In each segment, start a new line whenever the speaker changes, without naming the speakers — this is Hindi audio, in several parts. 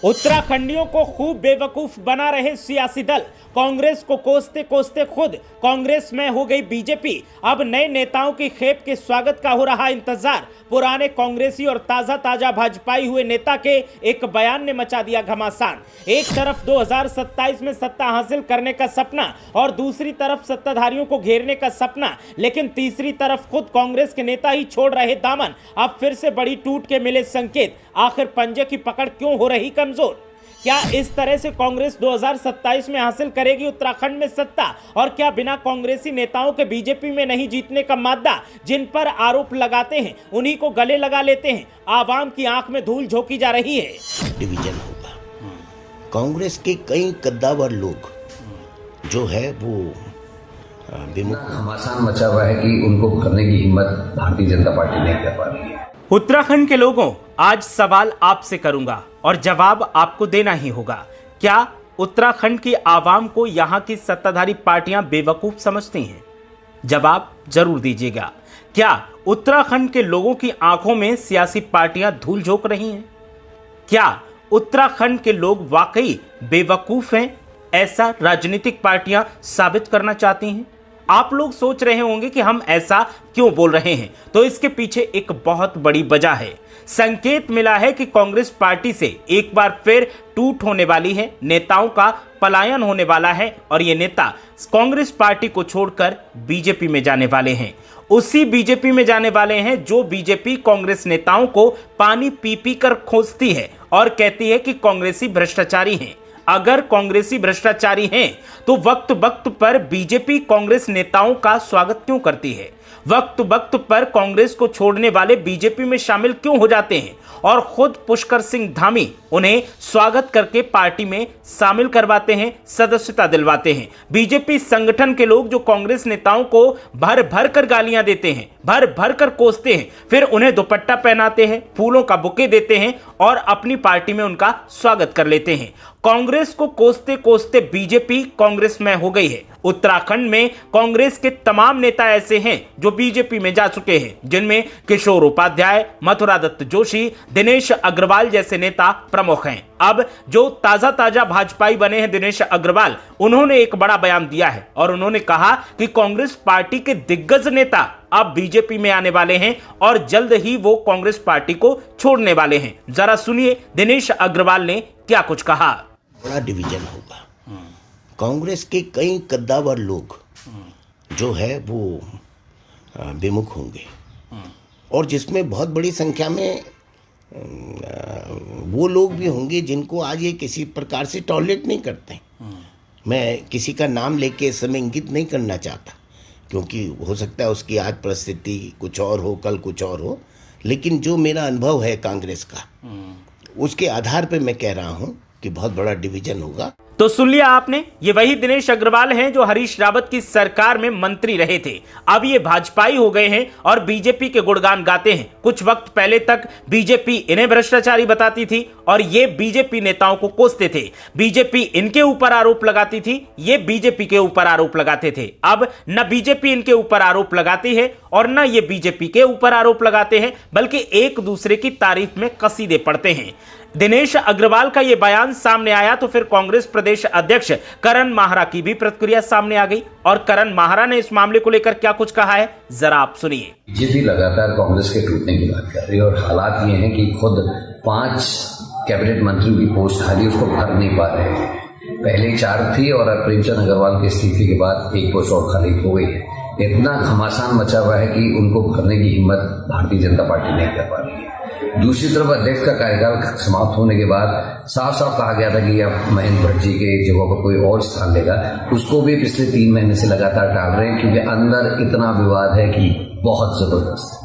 उत्तराखंडियों को खूब बेवकूफ बना रहे सियासी दल कांग्रेस को कोसते कोसते खुद कांग्रेस में हो गई बीजेपी। अब नए नेताओं की खेप के स्वागत का हो रहा इंतजार। पुराने कांग्रेसी और ताजा भाजपाई हुए नेता के एक बयान ने मचा दिया घमासान। एक तरफ 2027 में सत्ता हासिल करने का सपना और दूसरी तरफ सत्ताधारियों को घेरने का सपना, लेकिन तीसरी तरफ खुद कांग्रेस के नेता ही छोड़ रहे दामन। अब फिर से बड़ी टूट के मिले संकेत। आखिर पंजे की पकड़ क्यों हो रही कमजोर? क्या इस तरह से कांग्रेस 2027 में हासिल करेगी उत्तराखंड में सत्ता? और क्या बिना कांग्रेसी नेताओं के बीजेपी में नहीं जीतने का मादा जिन पर आरोप लगाते हैं उन्हीं को गले लगा लेते हैं? आवाम की आंख में धूल झोंकी जा रही है।
डिवीजन होगा। कांग्रेस के कई कद्दावर लोग जो है वो
घमासान मचा हुआ है कि उनको करने की हिम्मत भारतीय जनता पार्टी नहीं कर पा रही है।
उत्तराखंड के लोगों, आज सवाल आपसे करूंगा और जवाब आपको देना ही होगा। क्या उत्तराखंड की आवाम को यहां की सत्ताधारी पार्टियां बेवकूफ समझती हैं? जवाब जरूर दीजिएगा। क्या उत्तराखंड के लोगों की आंखों में सियासी पार्टियां धूल झोंक रही हैं? क्या उत्तराखंड के लोग वाकई बेवकूफ हैं, ऐसा राजनीतिक पार्टियां साबित करना चाहती हैं? आप लोग सोच रहे होंगे कि हम ऐसा क्यों बोल रहे हैं, तो इसके पीछे एक बहुत बड़ी वजह है। संकेत मिला है कि कांग्रेस पार्टी से एक बार फिर टूट होने वाली है, नेताओं का पलायन होने वाला है और ये नेता कांग्रेस पार्टी को छोड़कर बीजेपी में जाने वाले हैं। उसी बीजेपी में जाने वाले हैं जो बीजेपी कांग्रेस नेताओं को पानी पी पी कर खोजती है और कहती है कि कांग्रेसी भ्रष्टाचारी हैं। अगर कांग्रेसी भ्रष्टाचारी हैं तो वक्त वक्त पर बीजेपी कांग्रेस नेताओं का स्वागत क्यों करती है? वक्त वक्त पर कांग्रेस को छोड़ने वाले बीजेपी में शामिल क्यों हो जाते हैं और खुद पुष्कर सिंह धामी उन्हें स्वागत करके पार्टी में शामिल करवाते हैं, सदस्यता दिलवाते हैं? बीजेपी संगठन के लोग जो कांग्रेस नेताओं को भर भर कर गालियां देते हैं, भर भर कर कोसते हैं, फिर उन्हें दुपट्टा पहनाते हैं, फूलों का बुके देते हैं और अपनी पार्टी में उनका स्वागत कर लेते हैं। कांग्रेस को कोसते कोसते बीजेपी कांग्रेस में हो गई है। उत्तराखंड में कांग्रेस के तमाम नेता ऐसे हैं जो बीजेपी में जा चुके हैं, जिनमें किशोर उपाध्याय, मथुरा दत्त जोशी, दिनेश अग्रवाल जैसे नेता प्रमुख हैं। अब जो ताजा भाजपाई बने हैं दिनेश अग्रवाल, उन्होंने एक बड़ा बयान दिया है और उन्होंने कहा कि कांग्रेस पार्टी के दिग्गज नेता अब बीजेपी में आने वाले हैं और जल्द ही वो कांग्रेस पार्टी को छोड़ने वाले हैं। जरा सुनिए दिनेश अग्रवाल ने क्या कुछ कहा।
बड़ा डिवीजन होगा। कांग्रेस के कई कद्दावर लोग जो है वो विमुख होंगे और जिसमें बहुत बड़ी संख्या में वो लोग भी होंगे जिनको आज ये किसी प्रकार से टॉलरेट नहीं करते। मैं किसी का नाम लेके इस समय इंगित नहीं करना चाहता, क्योंकि हो सकता है उसकी आज परिस्थिति कुछ और हो, कल कुछ और हो, लेकिन जो मेरा अनुभव है कांग्रेस का, उसके आधार पर मैं कह रहा हूँ कि बहुत बड़ा डिवीजन होगा।
तो सुन लिया आपने, ये वही दिनेश अग्रवाल हैं जो हरीश रावत की सरकार में मंत्री रहे थे। अब ये भाजपाई हो गए हैं और बीजेपी के गुणगान गाते हैं। कुछ वक्त पहले तक बीजेपी इन्हें भ्रष्टाचारी बताती थी और ये बीजेपी नेताओं को कोसते थे। बीजेपी इनके ऊपर आरोप लगाती थी, ये बीजेपी के ऊपर आरोप लगाते थे। अब न बीजेपी इनके ऊपर आरोप लगाती है और न ये बीजेपी के ऊपर आरोप लगाते हैं, बल्कि एक दूसरे की तारीफ में कसीदे पढ़ते हैं। दिनेश अग्रवाल का यह बयान सामने आया तो फिर कांग्रेस प्रदेश अध्यक्ष करण माहरा की भी प्रतिक्रिया सामने आ गई और करण माहरा ने इस मामले को लेकर क्या कुछ कहा है, जरा आप सुनिए।
बीजेपी लगातार कांग्रेस के टूटने की बात कर रही है और हालात ये हैं कि खुद 5 कैबिनेट मंत्रियों की पोस्ट खाली, उसको भर नहीं पा रहे हैं। पहले 4 थी और अब प्रेमचंद अग्रवाल के इस्तीफे के बाद 1 पोस्ट और खाली हो गई है। इतना घमासान मचा हुआ है कि उनको भरने की हिम्मत भारतीय जनता पार्टी नहीं कर पा रही है। दूसरी तरफ अध्यक्ष का कार्यकाल समाप्त होने के बाद साफ साफ कहा गया था कि अब महेंद्र भट्ट जी के जगह पर कोई और स्थान लेगा, उसको भी पिछले 3 महीने से लगातार टाल रहे हैं क्योंकि अंदर इतना विवाद है कि बहुत जबरदस्त।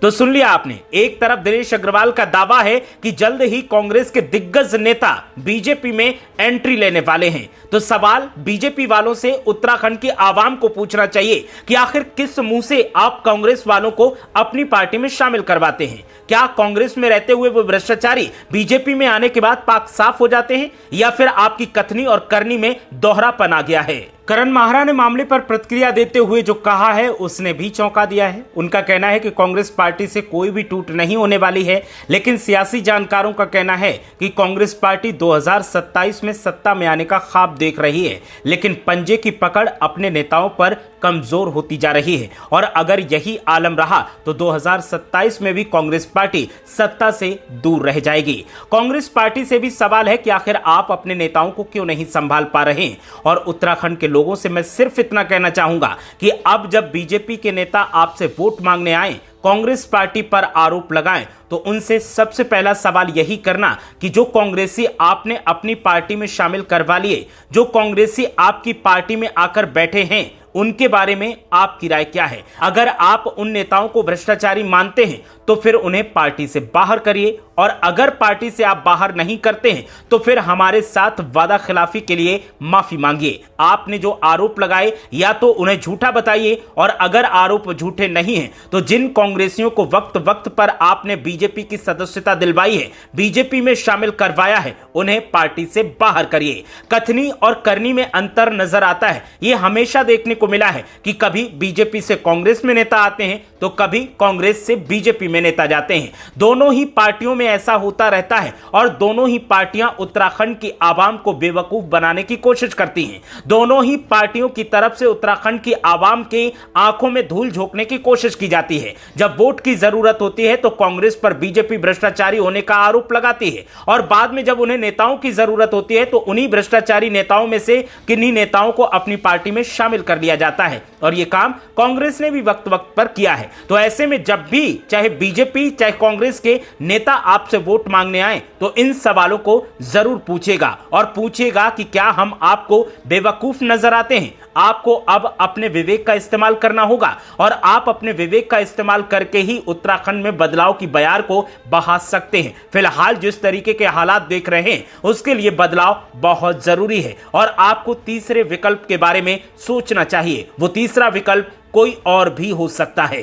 तो सुन लिया आपने, एक तरफ दिनेश अग्रवाल का दावा है कि जल्द ही कांग्रेस के दिग्गज नेता बीजेपी में एंट्री लेने वाले हैं, तो सवाल बीजेपी वालों से उत्तराखंड की आवाम को पूछना चाहिए कि आखिर किस मुंह से आप कांग्रेस वालों को अपनी पार्टी में शामिल करवाते हैं? क्या कांग्रेस में रहते हुए वो भ्रष्टाचारी बीजेपी में आने के बाद पाक साफ हो जाते हैं, या फिर आपकी कथनी और करनी में दोहरापन आ गया है? करण माहरा ने मामले पर प्रतिक्रिया देते हुए जो कहा है उसने भी चौंका दिया है। उनका कहना है कि कांग्रेस पार्टी से कोई भी टूट नहीं होने वाली है, लेकिन सियासी जानकारों का कहना है कि कांग्रेस पार्टी 2027 में सत्ता में आने का ख्वाब देख रही है, लेकिन पंजे की पकड़ अपने नेताओं पर कमजोर होती जा रही है और अगर यही आलम रहा तो 2027 में भी कांग्रेस पार्टी सत्ता से दूर रह जाएगी। कांग्रेस पार्टी से भी सवाल है कि आखिर आप अपने नेताओं को क्यों नहीं संभाल पा रहे हैं। और उत्तराखंड के लोगों से मैं सिर्फ इतना कहना चाहूंगा कि अब जब बीजेपी के नेता आपसे वोट मांगने आए, कांग्रेस पार्टी पर आरोप लगाएं, तो उनसे सबसे पहला सवाल यही करना कि जो कांग्रेसी आपने अपनी पार्टी में शामिल करवा लिए, जो कांग्रेसी आपकी पार्टी में आकर बैठे हैं, उनके बारे में आपकी राय क्या है। अगर आप उन नेताओं को भ्रष्टाचारी मानते हैं तो फिर उन्हें पार्टी से बाहर करिए, और अगर पार्टी से आप बाहर नहीं करते हैं तो फिर हमारे साथ वादा खिलाफी के लिए माफी मांगिए। आपने जो आरोप लगाए या तो उन्हें झूठा बताइए, और अगर आरोप झूठे नहीं हैं तो जिन कांग्रेसियों को वक्त वक्त पर आपने बीजेपी की सदस्यता दिलवाई है, बीजेपी में शामिल करवाया है, उन्हें पार्टी से बाहर करिए। कथनी और करनी में अंतर नजर आता है। यह हमेशा देखने को मिला है कि कभी बीजेपी से कांग्रेस में नेता आते हैं तो कभी कांग्रेस से बीजेपी में नेता जाते हैं। दोनों ही पार्टियों में ऐसा होता रहता है और दोनों ही पार्टियां उत्तराखंड की आवाम को बेवकूफ बनाने की कोशिश करती हैं। दोनों ही पार्टियों की तरफ से उत्तराखंड की आवाम के आंखों में धूल झोंकने की कोशिश की जाती है। जब वोट की जरूरत होती है तो कांग्रेस पर बीजेपी भ्रष्टाचारी होने का आरोप लगाती है, और बाद में जब उन्हें नेताओं की जरूरत होती है तो उन्हीं भ्रष्टाचारी नेताओं में से किन्हीं नेताओं को अपनी पार्टी में शामिल कर लिया जाता है। और यह काम कांग्रेस ने भी वक्त वक्त पर किया है। तो ऐसे में जब भी चाहे बीजेपी चाहे कांग्रेस के नेता आपसे वोट मांगने आए तो इन सवालों को जरूर पूछेगा, और पूछेगा कि क्या हम आपको बेवकूफ नजर आते हैं। आपको अब अपने विवेक का इस्तेमाल करना होगा, और आप अपने विवेक का इस्तेमाल करके ही उत्तराखंड में बदलाव की बयार को बहा सकते हैं। फिलहाल जिस तरीके के हालात देख रहे हैं उसके लिए बदलाव बहुत जरूरी है, और आपको तीसरे विकल्प के बारे में सोचना चाहिए। वो तीसरा विकल्प कोई और भी हो सकता है।